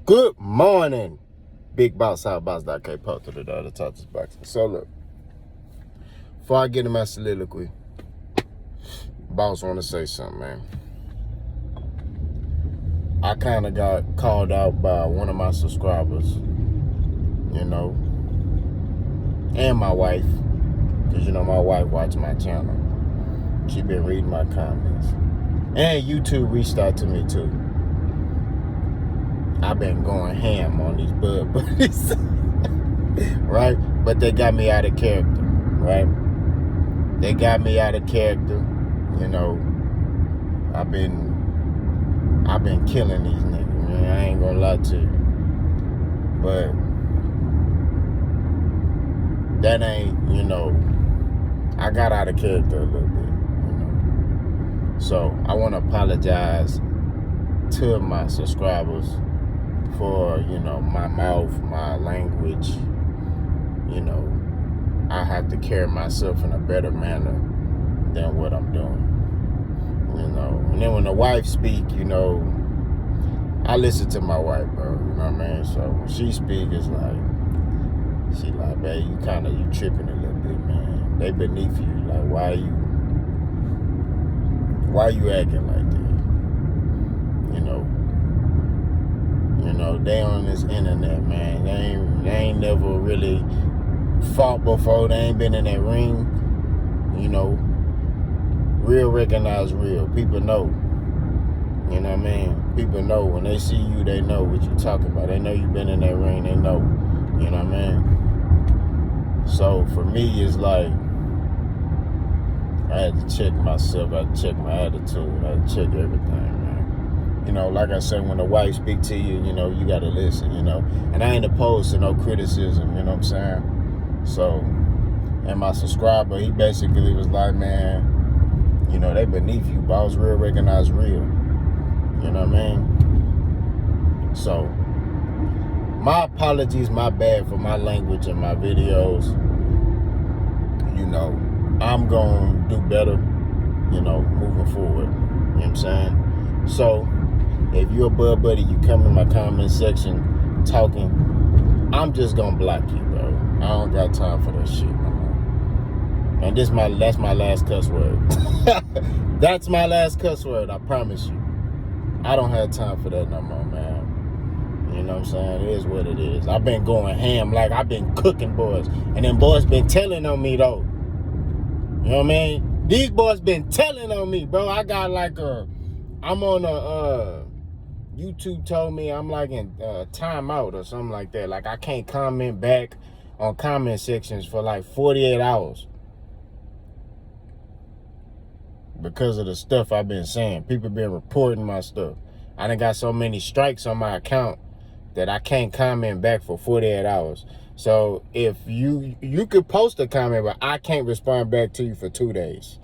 Good morning, Big Boss, Outbox.K, post to the other touches box. So look, before I get in my soliloquy, boss want to say something, man. I kind of got called out by one of my subscribers, and my wife, because my wife watched my channel. She been reading my comments, and YouTube reached out to me too. I've been going ham on these bud buddies, right? But they got me out of character, right? They got me out of character. I've been killing these niggas, man. I ain't gonna lie to you. But that ain't, I got out of character a little bit, So I want to apologize to my subscribers for, my mouth, my language. I have to carry myself in a better manner than what I'm doing. And then when the wife speak, I listen to my wife, bro. You know what I mean? So when she speak, it's like, she like, babe, you tripping a little bit, man. They beneath you. Like, why you acting like that? They on this internet, man. They ain't never really fought before. They ain't been in that ring. Real recognize real. People know. You know what I mean? People know. When they see you, they know what you're talking about. They know you've been in that ring. They know. You know what I mean? So for me, it's like, I had to check myself. I had to check my attitude. I had to check everything, man. Like I said, when the wife speak to you, you got to listen, And I ain't opposed to no criticism, you know what I'm saying? So, and my subscriber, he basically was like, man, they beneath you, boss. Real recognize real. You know what I mean? So, my apologies, my bad for my language and my videos. I'm going to do better, moving forward. You know what I'm saying? So, if you're a bud buddy, you come in my comment section talking, I'm just going to block you, bro. I don't got time for that shit, man. And that's my last cuss word. That's my last cuss word, I promise you. I don't have time for that no more, man. You know what I'm saying? It is what it is. I've been going ham, like I've been cooking boys. And them boys been telling on me, though. You know what I mean? These boys been telling on me, bro. I got like I'm on YouTube told me I'm like in timeout or something like that. Like I can't comment back on comment sections for like 48 hours. Because of the stuff I've been saying. People been reporting my stuff. I done got so many strikes on my account that I can't comment back for 48 hours. So if you could post a comment, but I can't respond back to you for 2 days.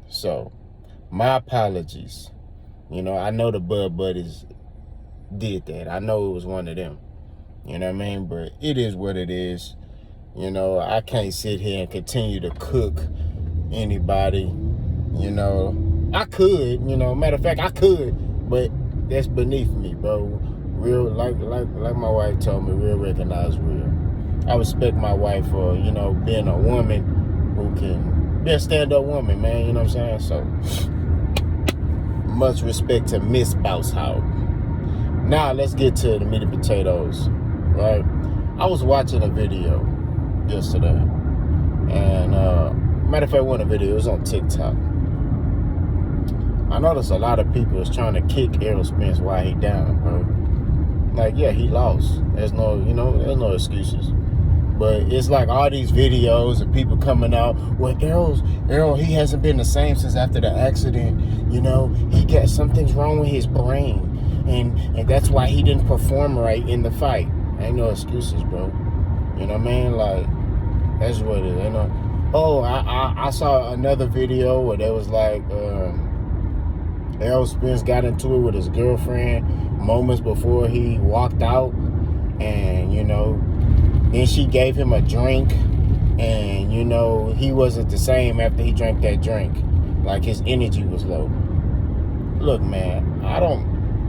So my apologies. I know the bud buddies did that. I know it was one of them. You know what I mean? But it is what it is. I can't sit here and continue to cook anybody. I could, matter of fact, I could, but that's beneath me, bro. Real, like my wife told me, real recognize real. I respect my wife for, being a woman who can be a stand-up woman, man, you know what I'm saying? So, much respect to Miss Bousehog. Now, let's get to the meat and potatoes, right? I was watching a video yesterday, and, matter of fact, one of the videos, it was on TikTok. I noticed a lot of people is trying to kick Errol Spence while he down, bro. Like, yeah, he lost. There's no excuses. But it's like all these videos of people coming out, well, Errol, he hasn't been the same since after the accident. He got something's wrong with his brain. And that's why he didn't perform right in the fight. Ain't no excuses, bro. You know what I mean? Like, that's what it is, Oh, I saw another video where there was like, Errol Spence got into it with his girlfriend moments before he walked out. And, then she gave him a drink. And, he wasn't the same after he drank that drink. Like, his energy was low. Look, man,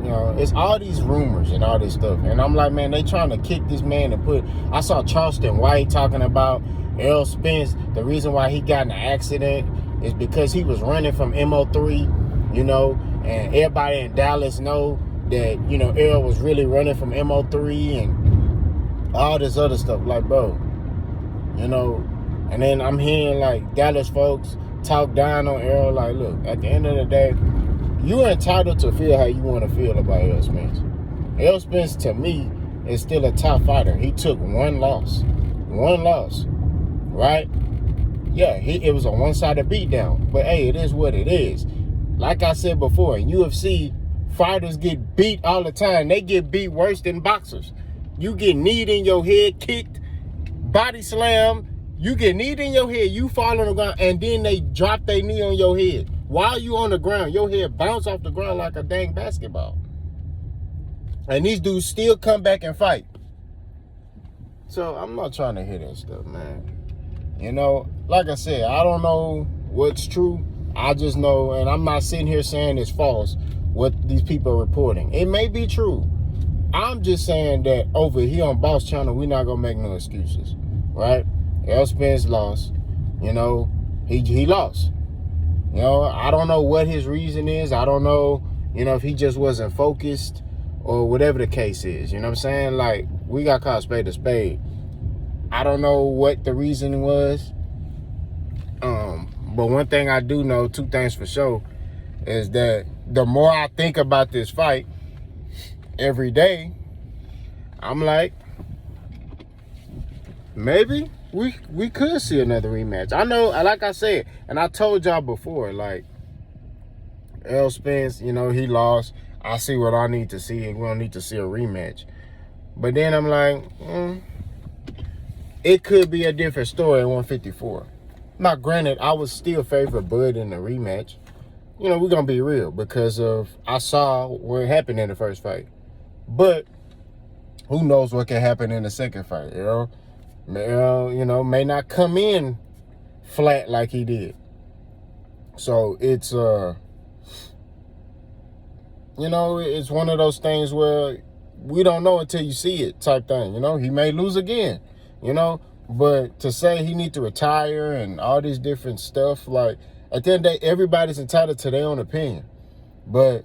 it's all these rumors and all this stuff. And I'm like, man, they trying to kick this man and I saw Charleston White talking about Errol Spence. The reason why he got in an accident is because he was running from MO3, and everybody in Dallas know that, Errol was really running from MO3 and all this other stuff. Like, bro, and then I'm hearing like Dallas folks talk down on Errol. Like, look, at the end of the day, you're entitled to feel how you want to feel about Errol Spence. Errol Spence, to me, is still a top fighter. He took one loss, right? Yeah, it was a one-sided beatdown. But, hey, it is what it is. Like I said before, in UFC, fighters get beat all the time. They get beat worse than boxers. You get kneed in your head, kicked, body slam. You get kneed in your head, you fall on the ground, and then they drop their knee on your head. While you on the ground, your head bounce off the ground like a dang basketball. And these dudes still come back and fight. So I'm not trying to hear that stuff, man. Like I said, I don't know what's true. I just know, and I'm not sitting here saying it's false, what these people are reporting. It may be true. I'm just saying that over here on Boss Channel, we're not going to make no excuses, right? Errol Spence lost. He lost. I don't know what his reason is. I don't know, if he just wasn't focused or whatever the case is. You know what I'm saying? Like, we got called spade to spade. I don't know what the reason was. But one thing I do know, two things for sure, is that the more I think about this fight every day, I'm like, maybe we could see another rematch. I know, like I said, and I told y'all before, like, Errol Spence, he lost. I see what I need to see, and we don't need to see a rematch. But then I'm like, it could be a different story at 154. Now, granted, I would still favor Bud in the rematch. We're going to be real because I saw what happened in the first fight. But who knows what can happen in the second fight, Errol, may not come in flat like he did. So it's, it's one of those things where we don't know until you see it type thing. He may lose again, but to say he need to retire and all this different stuff, like, at the end of the day, everybody's entitled to their own opinion. But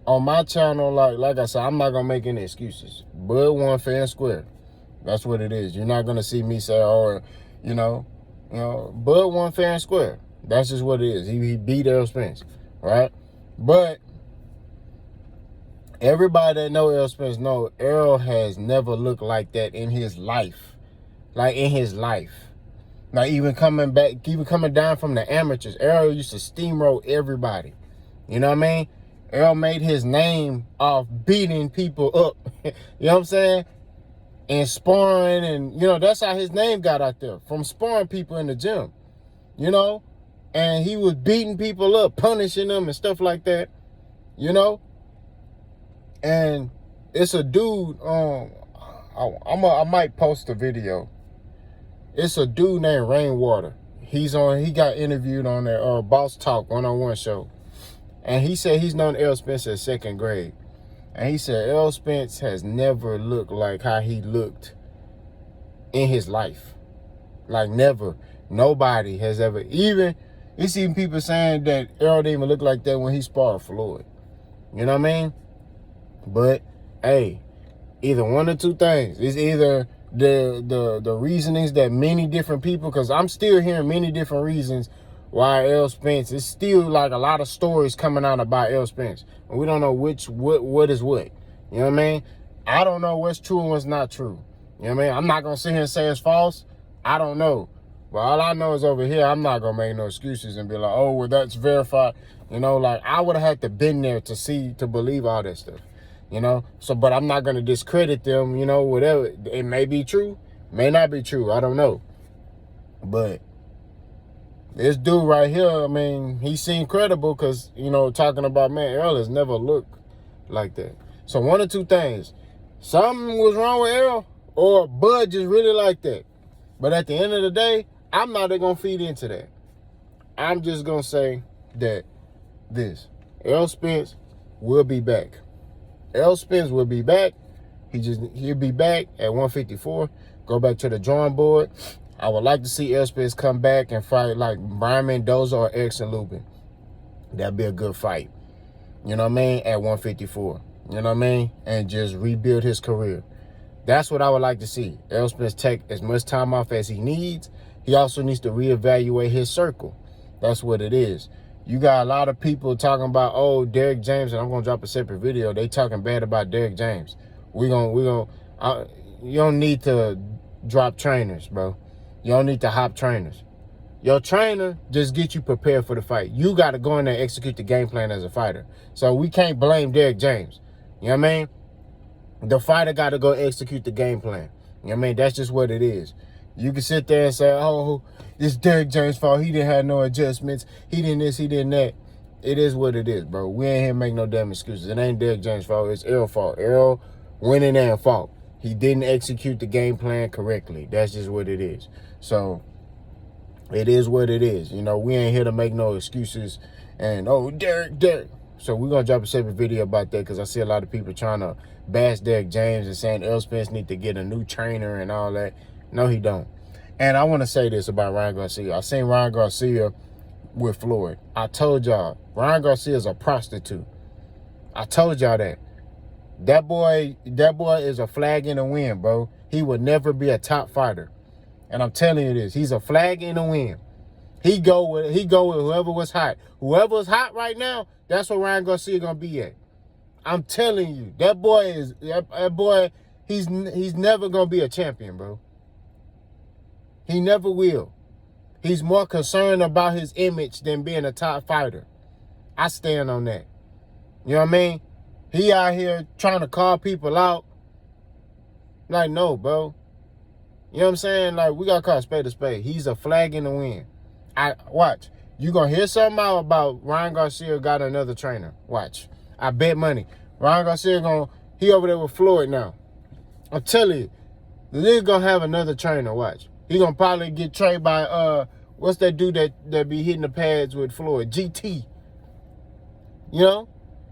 on my channel, like I said, I'm not going to make any excuses. Bud won fair and square. That's what it is. You're not going to see me say, Bud won fair and square. That's just what it is. He beat Errol Spence, right? But everybody that know Errol Spence know Errol has never looked like that in his life. Like, in his life. Like, even coming down from the amateurs, Errol used to steamroll everybody. You know what I mean? Errol made his name off beating people up. You know what I'm saying? And sparring, and, that's how his name got out there. From sparring people in the gym. And he was beating people up, punishing them and stuff like that. And it's a dude, I might post a video. It's a dude named Rainwater. He got interviewed on that Boss Talk 101 show. And he said he's known Errol Spence since second grade. And he said Errol Spence has never looked like how he looked in his life. Like, never. Nobody has ever. Even, it's even people saying that Errol didn't even look like that when he sparred Floyd. You know what I mean? But, hey, either one or two things. It's either the reasonings that many different people, because I'm still hearing many different reasons why Errol Spence, it's still like a lot of stories coming out about Errol Spence. And we don't know what is what. You know what I mean? I don't know what's true and what's not true. You know what I mean? I'm not going to sit here and say it's false. I don't know. But all I know is over here, I'm not going to make no excuses and be like, oh, well, that's verified. Like, I would have had to been there to believe all that stuff. So, but I'm not going to discredit them, whatever. It may be true, may not be true. I don't know. But this dude right here, I mean, he seemed credible because, talking about, man, Errol has never looked like that. So one or two things. Something was wrong with Errol, or Bud just really like that. But at the end of the day, I'm not going to feed into that. I'm just going to say that Errol Spence will be back. Errol Spence will be back. He'll be back at 154. Go back to the drawing board. I would like to see Errol Spence come back and fight like Brian Mendoza or Erickson Lubin. That'd be a good fight. You know what I mean? At 154. You know what I mean? And just rebuild his career. That's what I would like to see. Errol Spence take as much time off as he needs. He also needs to reevaluate his circle. That's what it is. You got a lot of people talking about, oh, Derrick James, and I'm gonna drop a separate video. They talking bad about Derrick James. You don't need to drop trainers, bro. You don't need to hop trainers. Your trainer just get you prepared for the fight. You got to go in there and execute the game plan as a fighter. So we can't blame Derrick James. You know what I mean? The fighter got to go execute the game plan. You know what I mean? That's just what it is. You can sit there and say, oh, this Derrick James' fault. He didn't have no adjustments. He didn't this, he didn't that. It is what it is, bro. We ain't here to make no damn excuses. It ain't Derrick James' fault. It's Errol's fault. Errol went in there and fought. He didn't execute the game plan correctly. That's just what it is. So it is what it is. You know, we ain't here to make no excuses and, oh, Derrick. So we're going to drop a separate video about that because I see a lot of people trying to bash Derrick James and saying Errol Spence need to get a new trainer and all that. No, he don't. And I want to say this about Ryan Garcia. I seen Ryan Garcia with Floyd. I told y'all, Ryan Garcia is a prostitute. I told y'all that. That boy is a flag in the wind, bro. He would never be a top fighter. And I'm telling you this, he's a flag in the wind. He go with whoever was hot. Whoever was hot right now, that's what Ryan Garcia gonna be at. I'm telling you, that boy, he's never gonna be a champion, bro. He never will. He's more concerned about his image than being a top fighter. I stand on that. You know what I mean? He out here trying to call people out. Like, no, bro. You know what I'm saying? Like, we got to call a spade a spade. He's a flag in the wind. Watch. You going to hear something out about Ryan Garcia got another trainer. Watch. I bet money. Ryan Garcia he over there with Floyd now. I'm telling you, the nigga going to have another trainer. Watch. He going to probably get trained by, what's that dude that be hitting the pads with Floyd? GT. You know?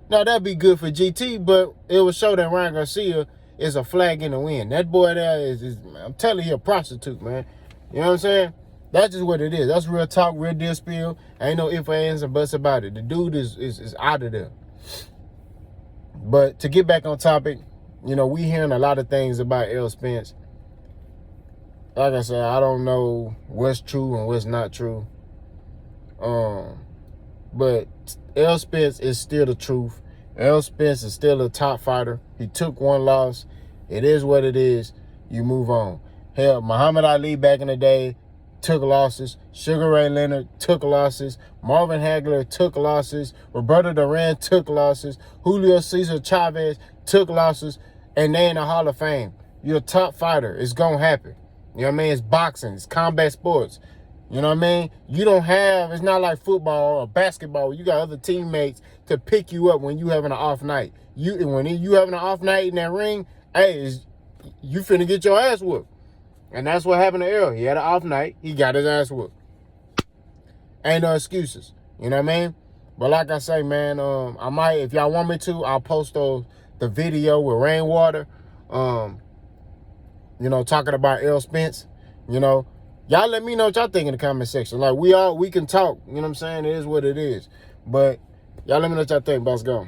Now, that'd be good for GT, but it would show that Ryan Garcia is a flag in the wind. That boy there is I'm telling you, a prostitute, man. You know what I'm saying? That's just what it is. That's real talk, real deal spill. Ain't no ifs, ands, and buts about it. The dude is out of there. But to get back on topic, you know, we hearing a lot of things about Errol Spence. Like I said, I don't know what's true and what's not true. But Errol Spence is still the truth. Errol Spence is still a top fighter. He took one loss. It is what it is. You move on. Hell, Muhammad Ali back in the day took losses. Sugar Ray Leonard took losses. Marvin Hagler took losses. Roberto Duran took losses. Julio Cesar Chavez took losses. And they in the Hall of Fame. You're a top fighter. It's going to happen. You know what I mean? It's boxing. It's combat sports. You know what I mean? It's not like football or basketball where you got other teammates to pick you up when you having an off night. When you having an off night in that ring, hey, you finna get your ass whooped. And that's what happened to Errol. He had an off night. He got his ass whooped. Ain't no excuses. You know what I mean? But like I say, man, I might, if y'all want me to, I'll post the video with Rainwater, you know, talking about Errol Spence, you know. Y'all let me know what y'all think in the comment section. Like, we can talk. You know what I'm saying? It is what it is. But y'all let me know what y'all think. Boss, go.